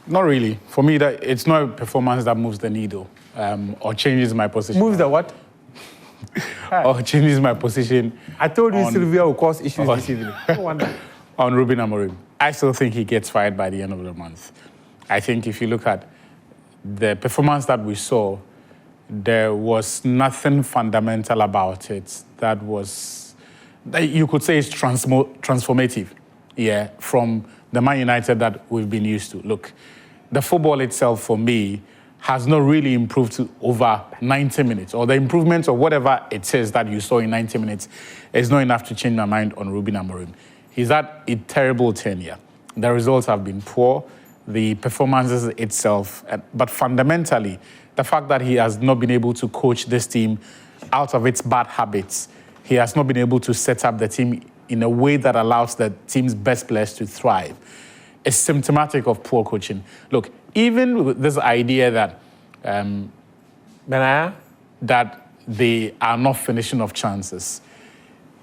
Not really. For me, that it's not a performance that moves the needle or changes my position. Moves the what? Or changes my position. I told you Sylvia will cause issues this evening. No wonder. On Ruben Amorim. I still think he gets fired by the end of the month. I think if you look at the performance that we saw, there was nothing fundamental about it that you could say is transformative, yeah, from the Man United that we've been used to. Look, the football itself, for me, has not really improved to over 90 minutes, or the improvements or whatever it says that you saw in 90 minutes is not enough to change my mind on Ruben Amorim. He's had a terrible tenure. The results have been poor, the performances itself, but fundamentally, the fact that he has not been able to coach this team out of its bad habits, he has not been able to set up the team in a way that allows the team's best players to thrive, is symptomatic of poor coaching. Look, even with this idea that that they are not finishing off chances,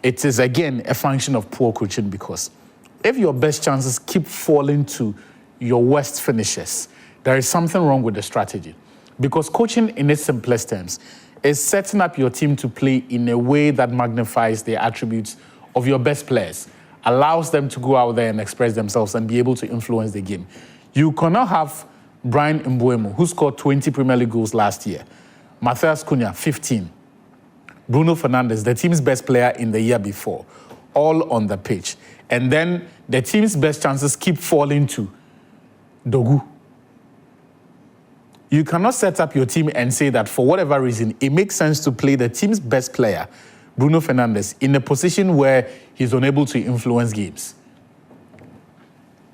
it is, again, a function of poor coaching, because if your best chances keep falling to your worst finishes, there is something wrong with the strategy. Because coaching, in its simplest terms, is setting up your team to play in a way that magnifies the attributes of your best players, allows them to go out there and express themselves and be able to influence the game. You cannot have Brian Mbeumo, who scored 20 Premier League goals last year, Matthias Cunha, 15, Bruno Fernandes, the team's best player in the year before, all on the pitch. And then the team's best chances keep falling to Dogu. You cannot set up your team and say that for whatever reason, it makes sense to play the team's best player, Bruno Fernandes, in a position where he's unable to influence games.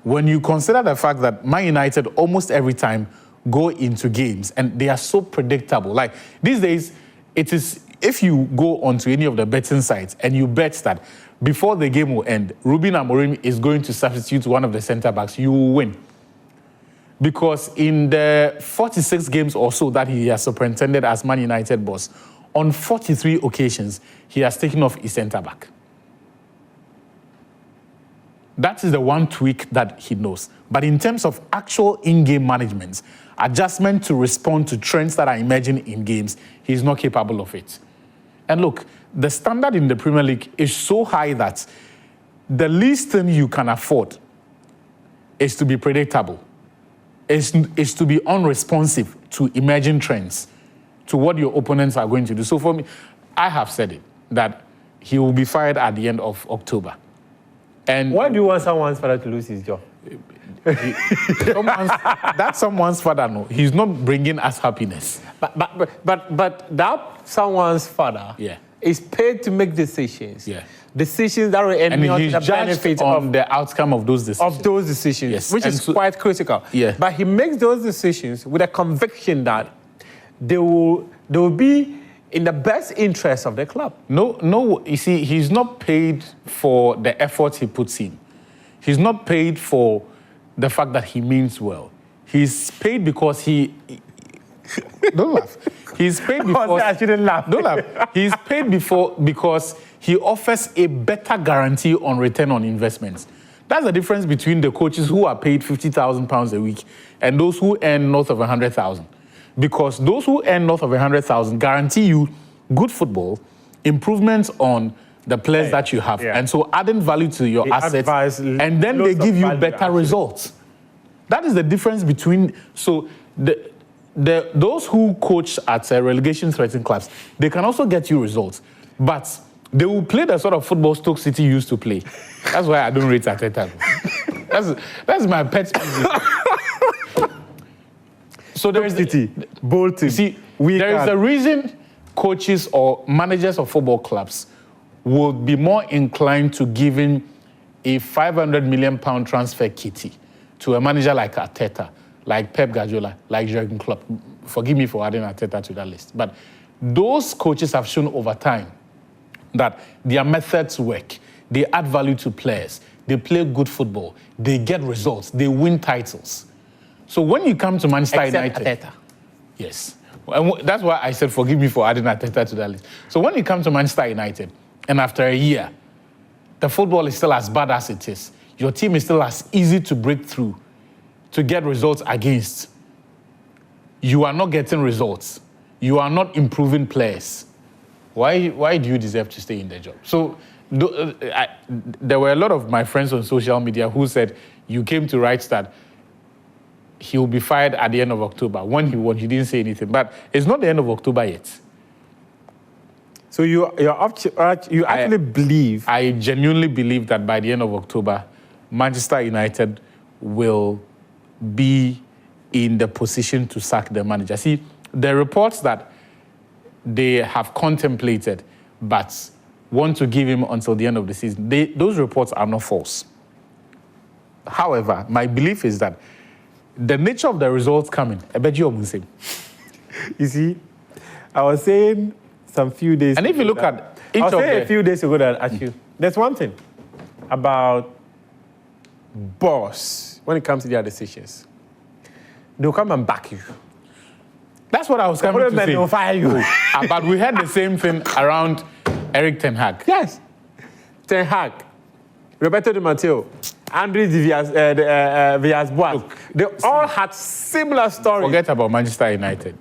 When you consider the fact that Man United almost every time go into games and they are so predictable. Like these days, it is, if you go onto any of the betting sites and you bet that before the game will end, Ruben Amorim is going to substitute one of the centre backs, you will win. Because in the 46 games or so that he has superintended as Man United boss, on 43 occasions, he has taken off his centre back. That is the one tweak that he knows. But in terms of actual in-game management, adjustment to respond to trends that are emerging in games, he's not capable of it. And look, the standard in the Premier League is so high that the least thing you can afford is to be predictable, is to be unresponsive to emerging trends, to what your opponents are going to do. So for me, I have said it, that he will be fired at the end of October. And why do you want someone's father to lose his job? That's someone's father, no. He's not bringing us happiness. But that someone's father is paid to make decisions. Yeah. Decisions that will end the benefit of the outcome of those decisions. Yes. Which is quite critical. Yeah. But he makes those decisions with a conviction that they will be in the best interest of the club. No, you see, he's not paid for the effort he puts in. He's not paid for the fact that he means well. He's paid because he don't laugh. He's paid because I shouldn't laugh. Don't laugh. He's paid because he offers a better guarantee on return on investments. That's the difference between the coaches who are paid £50,000 a week and those who earn north of 100,000. Because those who earn north of 100,000 guarantee you good football, improvements on the players that you have, and so adding value to your assets, and then they give you better results. That is the difference between, so those who coach at relegation-threatening clubs, they can also get you results, but they will play the sort of football Stoke City used to play. That's why I don't rate Arteta. That's my pet peeve. So there is Bolton. You see, there is a reason coaches or managers of football clubs would be more inclined to giving a £500 million transfer kitty to a manager like Arteta, like Pep Guardiola, like Jurgen Klopp. Forgive me for adding Arteta to that list. But those coaches have shown over time that their methods work. They add value to players. They play good football. They get results. They win titles. So when you come to Manchester United... Arteta. Yes. And that's why I said forgive me for adding Arteta to that list. So when you come to Manchester United, and after a year, the football is still as bad as it is, your team is still as easy to break through, to get results against, you are not getting results. You are not improving players. Why do you deserve to stay in the job? So there were a lot of my friends on social media who said you came to write that he'll be fired at the end of October. When he won, he didn't say anything. But it's not the end of October yet. So you actually believe? I genuinely believe that by the end of October, Manchester United will be in the position to sack the manager. See, the reports that they have contemplated but want to give him until the end of the season, those reports are not false. However, my belief is that the nature of the results coming, I bet you say. You see, I was saying some few days and if you look at each of a few days ago that I asked you, there's one thing about boss when it comes to their decisions. They'll come and back you. That's what I was coming to say. They'll fire you. But we had the same thing around Eric Ten Hag. Yes. Ten Hag, Roberto Di Matteo, Andres Villas-Boas. They all had similar stories. Forget about Manchester United.